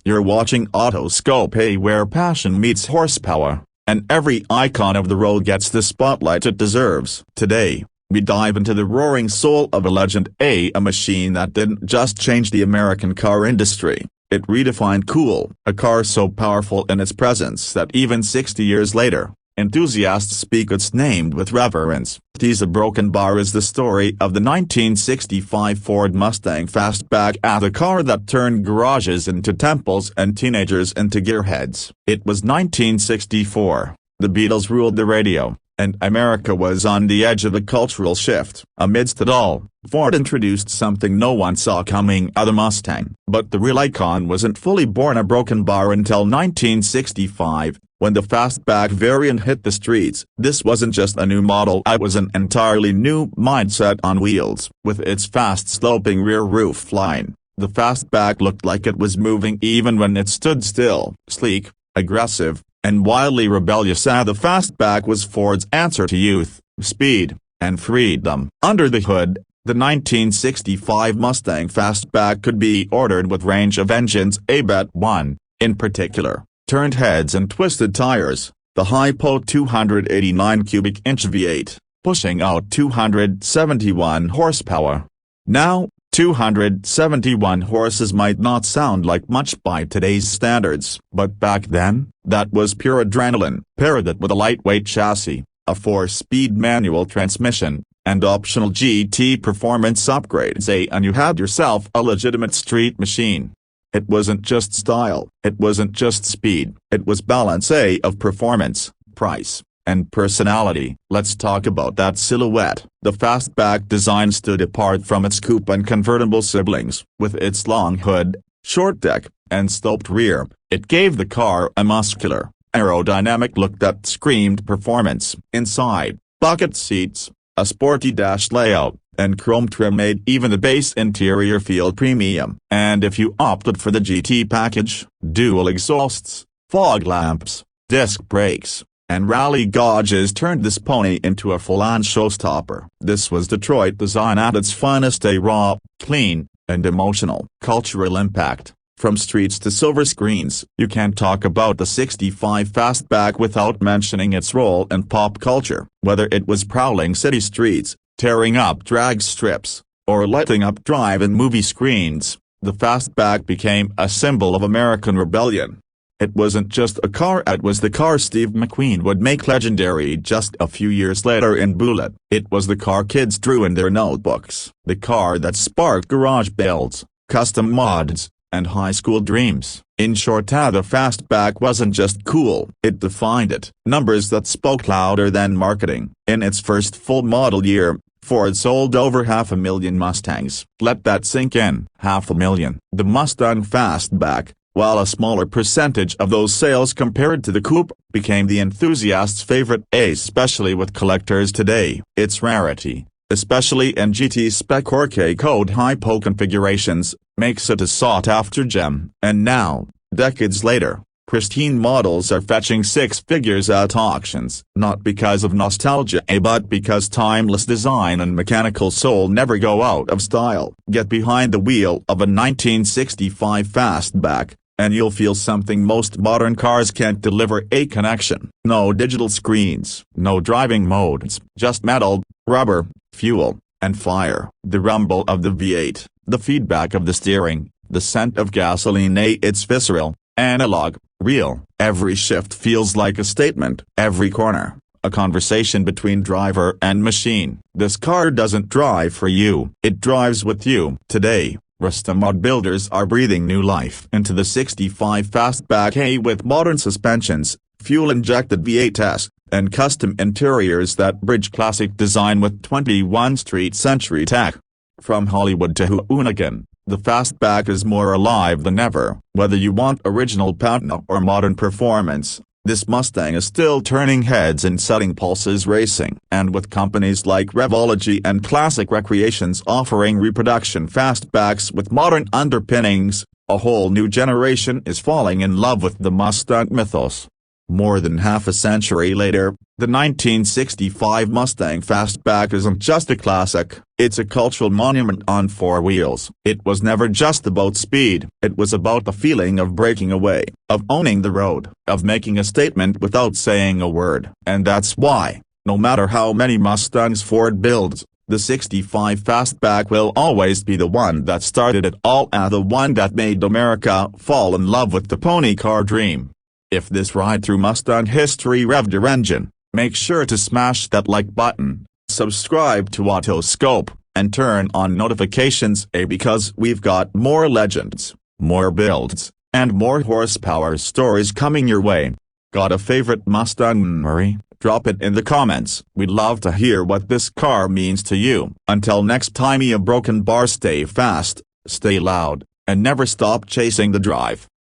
You're watching Autoscope, where passion meets horsepower, and every icon of the road gets the spotlight it deserves. Today, we dive into the roaring soul of a legend, a machine that didn't just change the American car industry, it redefined cool. A car so powerful in its presence that even 60 years later, enthusiasts speak its name with reverence. Tease a Broken Bar is the story of the 1965 Ford Mustang Fastback, the car that turned garages into temples and teenagers into gearheads. It was 1964, the Beatles ruled the radio, and America was on the edge of a cultural shift. Amidst it all, Ford introduced something no one saw coming: the Mustang. But the real icon wasn't fully born a Broken Bar until 1965. When the Fastback variant hit the streets. This wasn't just a new model, it was an entirely new mindset on wheels. With its fast-sloping rear roof line, the Fastback looked like it was moving even when it stood still. Sleek, aggressive, and wildly rebellious, the Fastback was Ford's answer to youth, speed, and freedom. Under the hood, the 1965 Mustang Fastback could be ordered with range of engines, but one, in particular, turned heads and twisted tires, the hypo 289 cubic inch V8, pushing out 271 horsepower. Now, 271 horses might not sound like much by today's standards, but back then, that was pure adrenaline. Pair that with a lightweight chassis, a 4-speed manual transmission, and optional GT performance upgrades, and you had yourself a legitimate street machine. It wasn't just style, it wasn't just speed, it was balance of performance, price, and personality. Let's talk about that silhouette. The Fastback design stood apart from its coupe and convertible siblings. With its long hood, short deck, and sloped rear, it gave the car a muscular, aerodynamic look that screamed performance. Inside, bucket seats, a sporty dash layout, and chrome trim made even the base interior feel premium. And if you opted for the GT package, dual exhausts, fog lamps, disc brakes, and rally gauges turned this pony into a full-on showstopper. This was Detroit design at its finest, a raw, clean, and emotional. Cultural impact. From streets to silver screens. You can't talk about the 65 Fastback without mentioning its role in pop culture. Whether it was prowling city streets, tearing up drag strips, or lighting up drive-in movie screens, the Fastback became a symbol of American rebellion. It wasn't just a car, it was the car Steve McQueen would make legendary just a few years later in Bullitt. It was the car kids drew in their notebooks. The car that sparked garage builds, custom mods, and high school dreams. In short, the Fastback wasn't just cool, it defined it. Numbers that spoke louder than marketing. In its first full model year, Ford sold over 500,000 Mustangs. Let that sink in. 500,000. The Mustang Fastback, while a smaller percentage of those sales compared to the coupe, became the enthusiast's favorite, especially with collectors today. Its rarity, especially in GT spec or K-code hypo configurations, makes it a sought-after gem. And now, decades later, pristine models are fetching six figures at auctions. Not because of nostalgia, but because timeless design and mechanical soul never go out of style. Get behind the wheel of a 1965 Fastback, and you'll feel something most modern cars can't deliver: a connection. No digital screens, no driving modes, just metal, rubber, fuel, and fire. The rumble of the V8, the feedback of the steering, the scent of gasoline, it's visceral, analog, real. Every shift feels like a statement, every corner, a conversation between driver and machine. This car doesn't drive for you, it drives with you. Today, restomod builders are breathing new life into the 65 Fastback, with modern suspensions, fuel-injected V8s, and custom interiors that bridge classic design with 21st century tech. From Hollywood to Hoonigan, the Fastback is more alive than ever. Whether you want original patina or modern performance, this Mustang is still turning heads and setting pulses racing. And with companies like Revology and Classic Recreations offering reproduction Fastbacks with modern underpinnings, a whole new generation is falling in love with the Mustang mythos. More than half a century later, the 1965 Mustang Fastback isn't just a classic, it's a cultural monument on four wheels. It was never just about speed, it was about the feeling of breaking away, of owning the road, of making a statement without saying a word. And that's why, no matter how many Mustangs Ford builds, the 65 Fastback will always be the one that started it all and the one that made America fall in love with the pony car dream. If this ride through Mustang history revved your engine, make sure to smash that like button, subscribe to Autoscope, and turn on notifications because we've got more legends, more builds, and more horsepower stories coming your way. Got a favorite Mustang memory? Drop it in the comments. We'd love to hear what this car means to you. Until next time, a broken bar, stay fast, stay loud, and never stop chasing the drive.